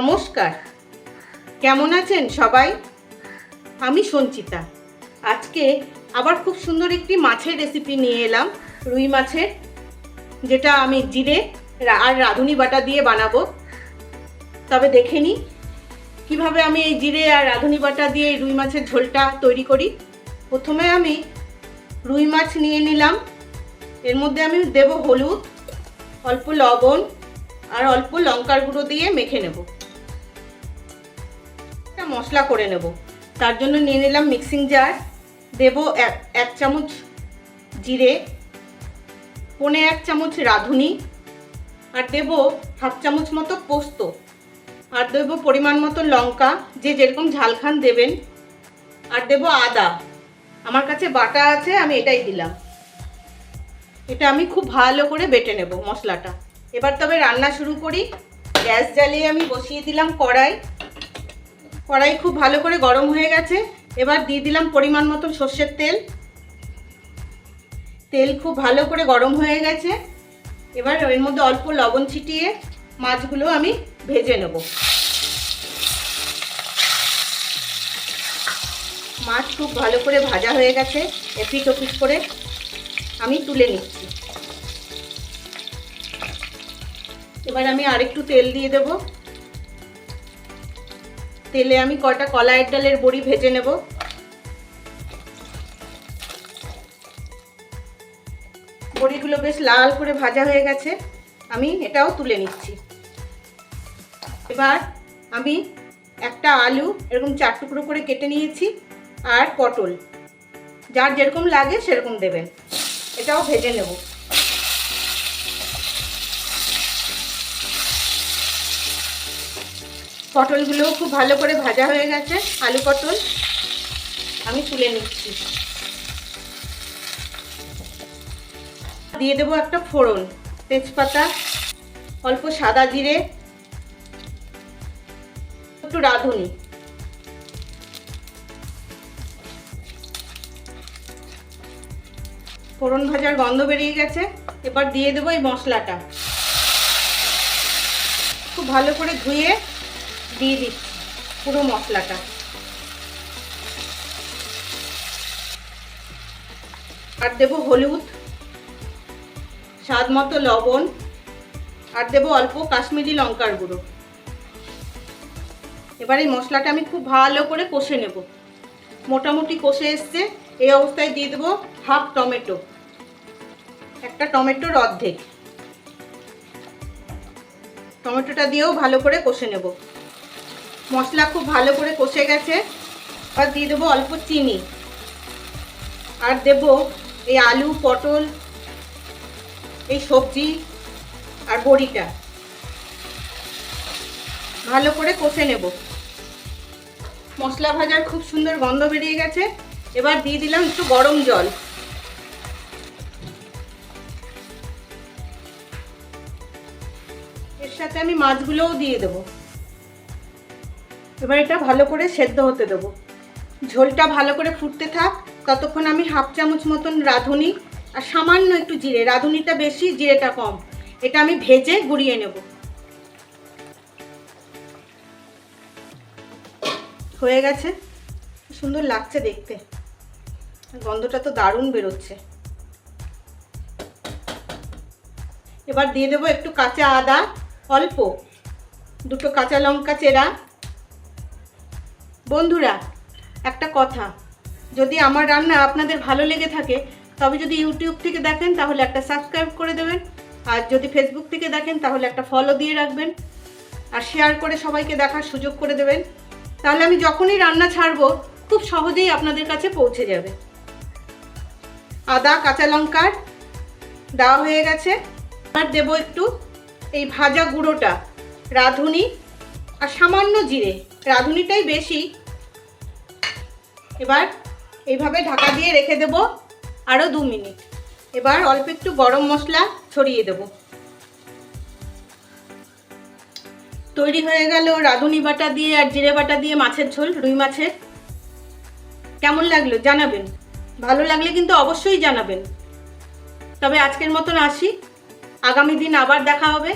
নমস্কার, কেমন আছেন সবাই? আমি সঞ্চিতা। আজকে আবার খুব সুন্দর একটি মাছের রেসিপি নিয়ে এলাম, রুই মাছের, যেটা আমি জিরে আর রাঁধুনি বাটা দিয়ে বানাবো। তবে দেখে নিই কীভাবে আমি এই জিরে আর রাঁধুনি বাটা দিয়ে এই রুই মাছের ঝোলটা তৈরি করি। প্রথমে আমি রুই মাছ নিয়ে নিলাম, এর মধ্যে আমি দেব হলুদ, অল্প লবণ আর অল্প লঙ্কার গুঁড়ো দিয়ে মেখে নেব। একটা মশলা করে নেব, তার জন্য নিয়ে নিলাম মিক্সিং জার, দেব এক চামচ জিরে, 1.25 চামচ রাঁধুনি, আর দেব হাফ চামচ মতো পোস্ত, আর দেব পরিমাণ মতো লঙ্কা, যে যেরকম ঝাল খান দেবেন, আর দেব আদা। আমার কাছে বাটা আছে, আমি এটাই দিলাম। এটা আমি খুব ভালো করে বেটে নেব মশলাটা। এবার তবে রান্না শুরু করি। গ্যাস জ্বালিয়ে আমি বসিয়ে দিলাম কড়াই খুব ভালো করে গরম হয়ে গেছে। এবার দিয়ে দিলাম পরিমাণ মতো সর্ষের তেল। তেল খুব ভালো করে গরম হয়ে গেছে। এবার এর মধ্যে অল্প লবণ ছিটিয়ে মাছগুলো আমি ভেজে নেব। মাছ খুব ভালো করে ভাজা হয়ে গেছে, এপিট ওপিট করে আমি তুলে নিচ্ছি। এবার আমি আরেকটু তেল দিয়ে দেব। তেলে আমি কটা কলাইয়ের ডালের বড়ি ভেজে নেব। বড়িগুলো বেশ লাল করে ভাজা হয়ে গেছে, আমি এটাও তুলে নিচ্ছি। এবার আমি একটা আলু এরকম 4 টুকরো করে কেটে নিয়েছি, আর পটল যার যেরকম লাগে সেরকম দেবেন। এটাও ভেজে নেব। পটলগুলোও খুব ভালো করে ভাজা হয়ে গেছে, আলু পটল আমি তুলে নিচ্ছি। দিয়ে দেবো একটা ফোড়ন, তেজপাতা, অল্প সাদা জিরে, একটু রাঁধুনি। ফোড়ন ভাজার গন্ধ বেরিয়ে গেছে। এবার দিয়ে দেবো এই মশলাটা, খুব ভালো করে ধুয়ে দিয়ে দিচ্ছি পুরো মশলাটা। আর দেবো হলুদ, স্বাদ মতো লবণ, আর দেবো অল্প কাশ্মীরি লঙ্কার গুঁড়ো। এবার এই মশলাটা আমি খুব ভালো করে কষে নেব। মোটামুটি কষে এসছে, এই অবস্থায় দিয়ে দেবো হাফ টমেটো, একটা টমেটোর অর্ধেক। টমেটোটা দিয়েও ভালো করে কষে নেব। মশলা খুব ভালো করে কষে গেছে। আর দিয়ে দেবো অল্প চিনি, আর দেব এই আলু পটল, এই সবজি আর বড়িটা ভালো করে কষে নেব। মশলা ভাজার খুব সুন্দর গন্ধ বেরিয়ে গেছে। এবার দিয়ে দিলাম একটু গরম জল। এর সাথে আমি মাছগুলোও দিয়ে দেব। এবার এটা ভালো করে সেদ্ধ হতে দেব। ঝোলটা ভালো করে ফুটতে থাক, ততক্ষণ আমি হাফ চামচ মতন রাঁধুনি আর সামান্য একটু জিরে, রাঁধুনিটা বেশি জিরেটা কম, এটা আমি ভেজে গুঁড়িয়ে নেব। হয়ে গেছে, সুন্দর লাগছে দেখতে, গন্ধটা তো দারুণ বেরোচ্ছে। এবার দিয়ে দেবো একটু কাঁচা আদা, অল্প 2 কাঁচা লঙ্কা চেরা। বন্ধুরা, একটা কথা, যদি আমার রান্না আপনাদের ভালো লেগে থাকে, তবে যদি ইউটিউব থেকে দেখেন তাহলে একটা সাবস্ক্রাইব করে দেবেন, আর যদি ফেসবুক থেকে দেখেন তাহলে একটা ফলো দিয়ে রাখবেন, আর শেয়ার করে সবাইকে দেখার সুযোগ করে দেবেন। তাহলে আমি যখনই রান্না ছাড়বো খুব সহজেই আপনাদের কাছে পৌঁছে যাবে। আদা কাঁচা লঙ্কার দেওয়া হয়ে গেছে। আর দেবো একটু এই ভাজা গুঁড়োটা, রাঁধুনি আর সামান্য জিরে, রাঁধুনিটাই বেশি। এবার এইভাবে ঢাকা দিয়ে রেখে দেব আরও 2 মিনিট। এবার অল্প একটু গরম মশলা ছড়িয়ে দেব। তৈরি হয়ে গেল রাঁধুনি বাটা দিয়ে আর জিরে বাটা দিয়ে মাছের ঝোল, রুই মাছের। কেমন লাগলো জানাবেন, ভালো লাগলে কিন্তু অবশ্যই জানাবেন। তবে আজকের মতন আসি, আগামী দিন আবার দেখা হবে।